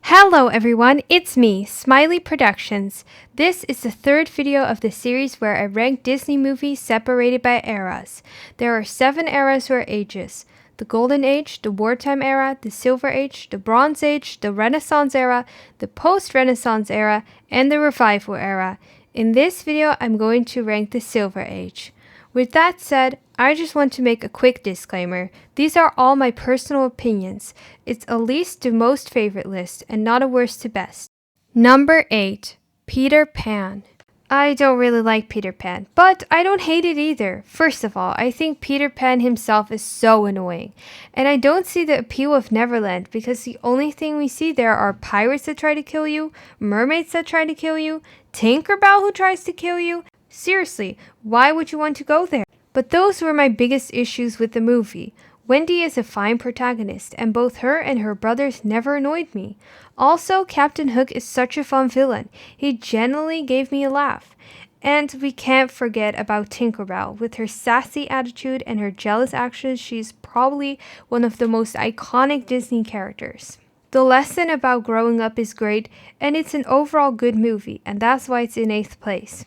Hello everyone, it's me, Smiley Productions. This is the third video of the series where I rank Disney movies separated by eras. There are 7 eras or ages: the Golden Age, the Wartime Era, the Silver Age, the Bronze Age, the Renaissance Era, the Post-Renaissance Era, and the Revival Era. In this video, I'm going to rank the Silver Age. With that said, I just want to make a quick disclaimer. These are all my personal opinions. It's a least to most favorite list and not a worst to best. Number 8. Peter Pan. I don't really like Peter Pan, but I don't hate it either. First of all, I think Peter Pan himself is so annoying. And I don't see the appeal of Neverland because the only thing we see there are pirates that try to kill you, mermaids that try to kill you, Tinkerbell who tries to kill you. Seriously, why would you want to go there? But those were my biggest issues with the movie. Wendy is a fine protagonist, and both her and her brothers never annoyed me. Also, Captain Hook is such a fun villain. He genuinely gave me a laugh. And we can't forget about Tinkerbell. With her sassy attitude and her jealous actions, she's probably one of the most iconic Disney characters. The lesson about growing up is great, and it's an overall good movie, and that's why it's in 8th place.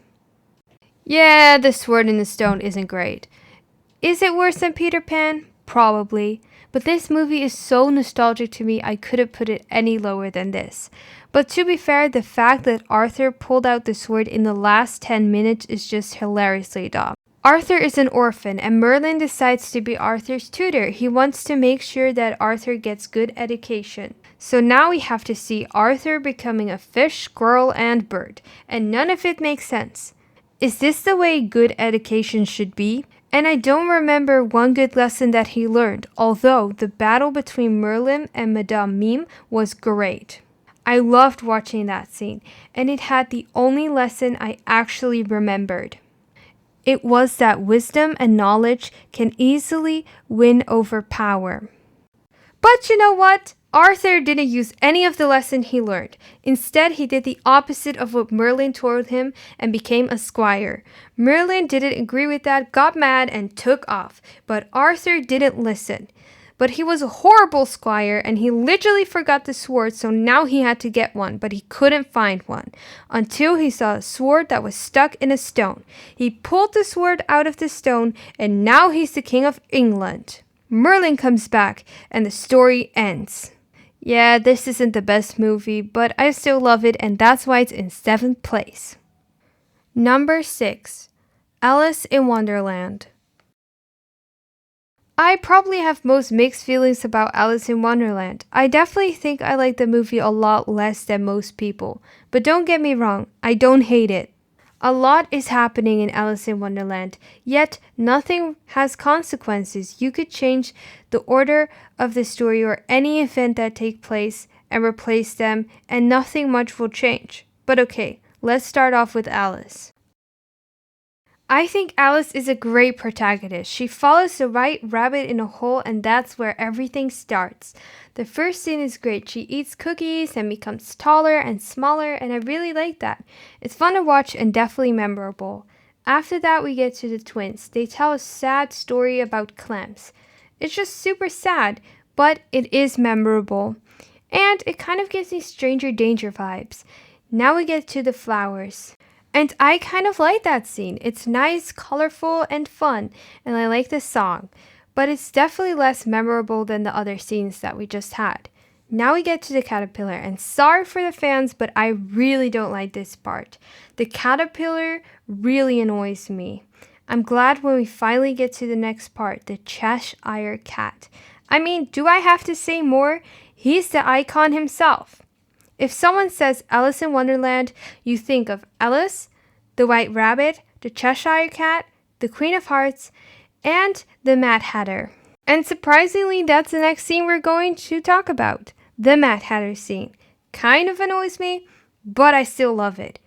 Yeah, The Sword in the Stone isn't great. Is it worse than Peter Pan? Probably. But this movie is so nostalgic to me, I couldn't put it any lower than this. But to be fair, the fact that Arthur pulled out the sword in the last 10 minutes is just hilariously dumb. Arthur is an orphan, and Merlin decides to be Arthur's tutor. He wants to make sure that Arthur gets good education. So now we have to see Arthur becoming a fish, squirrel, and bird. And none of it makes sense. Is this the way good education should be? And I don't remember one good lesson that he learned, although the battle between Merlin and Madame Mime was great. I loved watching that scene, and it had the only lesson I actually remembered. It was that wisdom and knowledge can easily win over power. But you know what? Arthur didn't use any of the lesson he learned. Instead, he did the opposite of what Merlin told him and became a squire. Merlin didn't agree with that, got mad, and took off. But Arthur didn't listen. But he was a horrible squire, and he literally forgot the sword, so now he had to get one, but he couldn't find one. Until he saw a sword that was stuck in a stone. He pulled the sword out of the stone, and now he's the king of England. Merlin comes back, and the story ends. Yeah, this isn't the best movie, but I still love it, and that's why it's in 7th place. Number 6. Alice in Wonderland. I probably have most mixed feelings about Alice in Wonderland. I definitely think I like the movie a lot less than most people. But don't get me wrong, I don't hate it. A lot is happening in Alice in Wonderland, yet nothing has consequences. You could change the order of the story or any event that take place and replace them, and nothing much will change. But okay, let's start off with Alice. I think Alice is a great protagonist. She follows the right rabbit in a hole, and that's where everything starts. The first scene is great. She eats cookies and becomes taller and smaller, and I really like that. It's fun to watch and definitely memorable. After that, we get to the twins. They tell a sad story about clams. It's just super sad, but it is memorable. And it kind of gives me Stranger Danger vibes. Now we get to the flowers. And I kind of like that scene. It's nice, colorful, and fun, and I like the song. But it's definitely less memorable than the other scenes that we just had. Now we get to the caterpillar, and sorry for the fans, but I really don't like this part. The caterpillar really annoys me. I'm glad when we finally get to the next part, the Cheshire Cat. I mean, do I have to say more? He's the icon himself. If someone says Alice in Wonderland, you think of Alice, the White Rabbit, the Cheshire Cat, the Queen of Hearts, and the Mad Hatter. And surprisingly, that's the next scene we're going to talk about. The Mad Hatter scene. Kind of annoys me, but I still love it.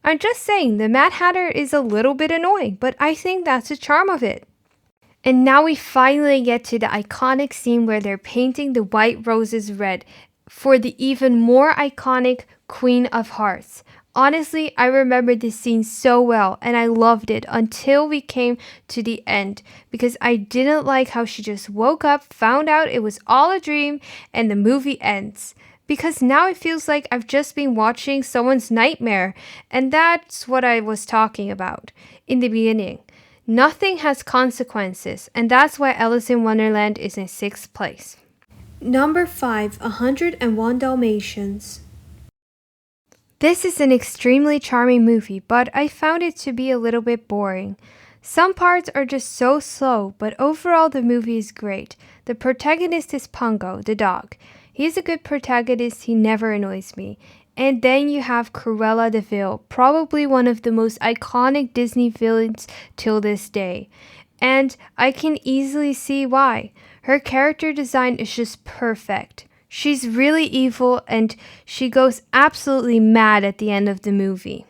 I'm just saying, the Mad Hatter is a little bit annoying, but I think that's the charm of it. And now we finally get to the iconic scene where they're painting the white roses red for the even more iconic Queen of Hearts. Honestly, I remember this scene so well, and I loved it until we came to the end, because I didn't like how she just woke up, found out it was all a dream, and the movie ends. because now it feels like I've just been watching someone's nightmare, and that's what I was talking about in the beginning. Nothing has consequences, and that's why Alice in Wonderland is in 6th place. Number 5, 101 Dalmatians. This is an extremely charming movie, but I found it to be a little bit boring. Some parts are just so slow, but overall the movie is great. The protagonist is Pongo, the dog. He's a good protagonist, he never annoys me. And then you have Cruella de Vil, probably one of the most iconic Disney villains till this day. And I can easily see why. Her character design is just perfect. She's really evil and she goes absolutely mad at the end of the movie.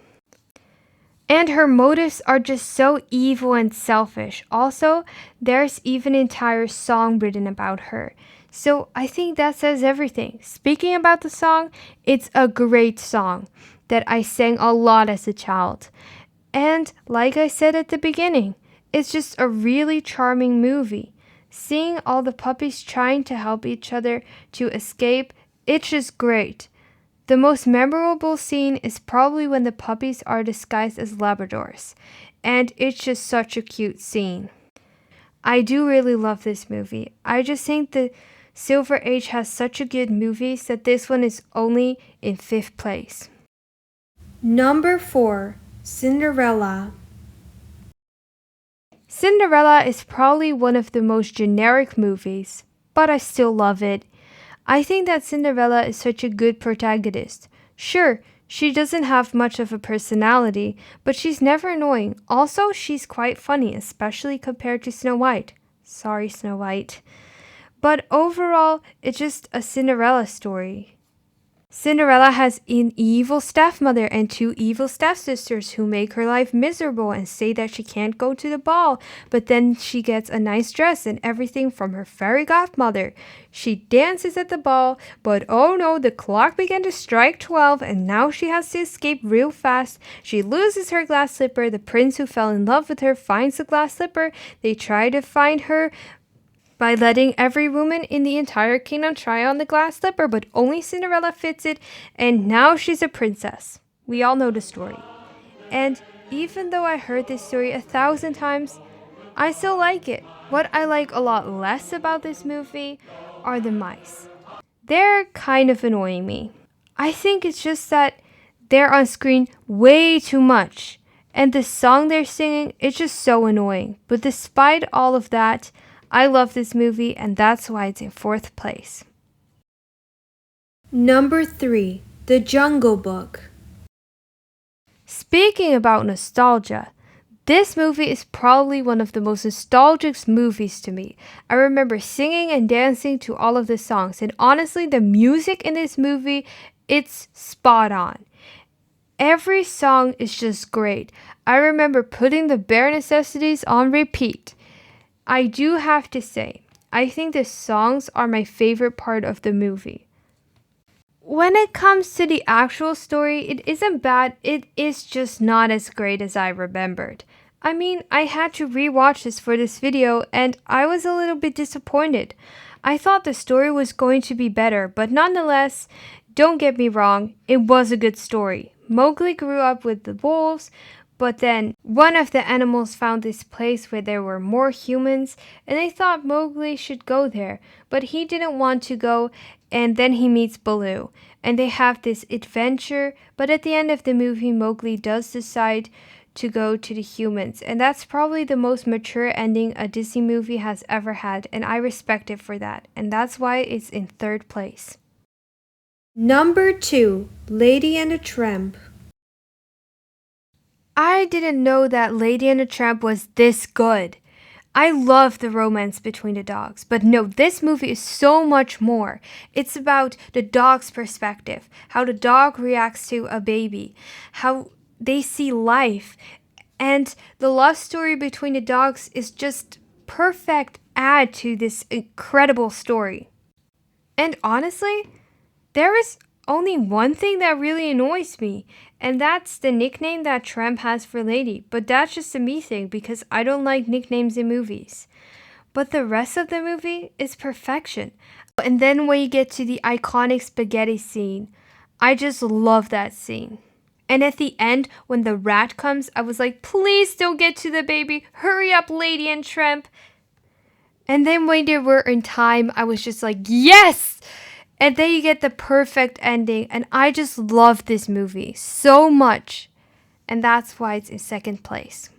And her motives are just so evil and selfish. Also, there's even an entire song written about her. So I think that says everything. Speaking about the song, it's a great song that I sang a lot as a child. And like I said at the beginning, it's just a really charming movie. Seeing all the puppies trying to help each other to escape, it's just great. The most memorable scene is probably when the puppies are disguised as Labradors, and it's just such a cute scene. I do really love this movie. I just think the Silver Age has such a good movies that this one is only in 5th place. Number 4, Cinderella. Cinderella is probably one of the most generic movies, but I still love it. I think that Cinderella is such a good protagonist. Sure, she doesn't have much of a personality, but she's never annoying. Also, she's quite funny, especially compared to Snow White. Sorry, Snow White. But overall, it's just a Cinderella story. Cinderella has an evil stepmother and 2 evil stepsisters who make her life miserable and say that she can't go to the ball, but then she gets a nice dress and everything from her fairy godmother. She dances at the ball, but oh no, the clock began to strike 12 and now she has to escape real fast. She loses her glass slipper. The prince who fell in love with her finds the glass slipper. They try to find her by letting every woman in the entire kingdom try on the glass slipper, but only Cinderella fits it, and now she's a princess. We all know the story. And even though I heard this story 1,000 times, I still like it. What I like a lot less about this movie are the mice. They're kind of annoying me. I think it's just that they're on screen way too much, and the song they're singing is just so annoying. But despite all of that, I love this movie, and that's why it's in 4th place. Number 3, The Jungle Book. Speaking about nostalgia, this movie is probably one of the most nostalgic movies to me. I remember singing and dancing to all of the songs, and honestly, the music in this movie, it's spot on. Every song is just great. I remember putting the bare necessities on repeat. I do have to say, I think the songs are my favorite part of the movie. When it comes to the actual story, it isn't bad, it is just not as great as I remembered. I mean, I had to rewatch this for this video and I was a little bit disappointed. I thought the story was going to be better, but nonetheless, don't get me wrong, it was a good story. Mowgli grew up with the wolves, but then one of the animals found this place where there were more humans, and they thought Mowgli should go there, but he didn't want to go, and then he meets Baloo, and they have this adventure, but at the end of the movie, Mowgli does decide to go to the humans, and that's probably the most mature ending a Disney movie has ever had, and I respect it for that, and that's why it's in 3rd place. Number 2, Lady and the Tramp. I didn't know that Lady and the Tramp was this good. I love the romance between the dogs, but no, this movie is so much more. It's about the dog's perspective, how the dog reacts to a baby, how they see life, and the love story between the dogs is just perfect add to this incredible story. And honestly, there is only one thing that really annoys me, and that's the nickname that Tramp has for Lady, but that's just a me thing because I don't like nicknames in movies. But the rest of the movie is perfection. And then when you get to the iconic spaghetti scene, I just love that scene. And at the end, when the rat comes, I was like, please don't get to the baby. Hurry up, Lady and Tramp. And then when they were in time, I was just like, yes! And then you get the perfect ending. And I just love this movie so much. And that's why it's in second place.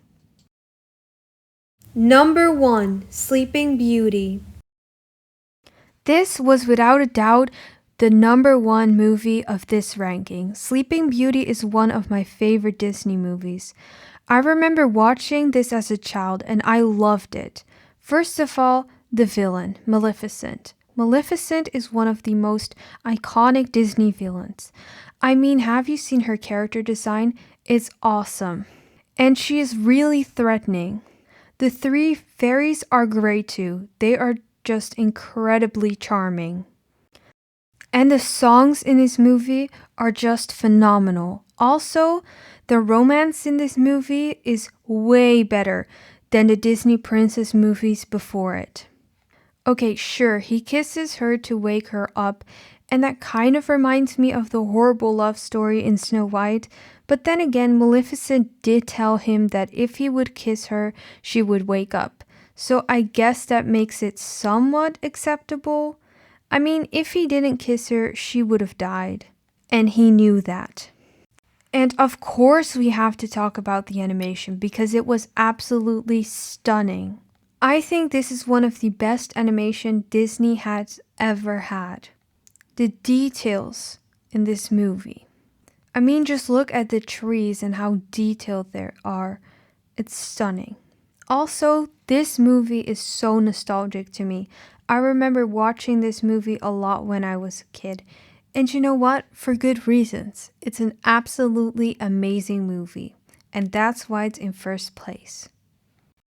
Number 1, Sleeping Beauty. This was without a doubt the number 1 movie of this ranking. Sleeping Beauty is one of my favorite Disney movies. I remember watching this as a child and I loved it. First of all, the villain, Maleficent. Maleficent is one of the most iconic Disney villains. I mean, have you seen her character design? It's awesome. And she is really threatening. The 3 fairies are great too. They are just incredibly charming. And the songs in this movie are just phenomenal. Also, the romance in this movie is way better than the Disney princess movies before it. Okay, sure, he kisses her to wake her up, and that kind of reminds me of the horrible love story in Snow White. But then again, Maleficent did tell him that if he would kiss her, she would wake up. So I guess that makes it somewhat acceptable. I mean, if he didn't kiss her, she would have died. And he knew that. And of course, we have to talk about the animation because it was absolutely stunning. I think this is one of the best animation Disney has ever had. The details in this movie. I mean, just look at the trees and how detailed they are. It's stunning. Also, this movie is so nostalgic to me. I remember watching this movie a lot when I was a kid. And you know what? For good reasons. It's an absolutely amazing movie. And that's why it's in first place.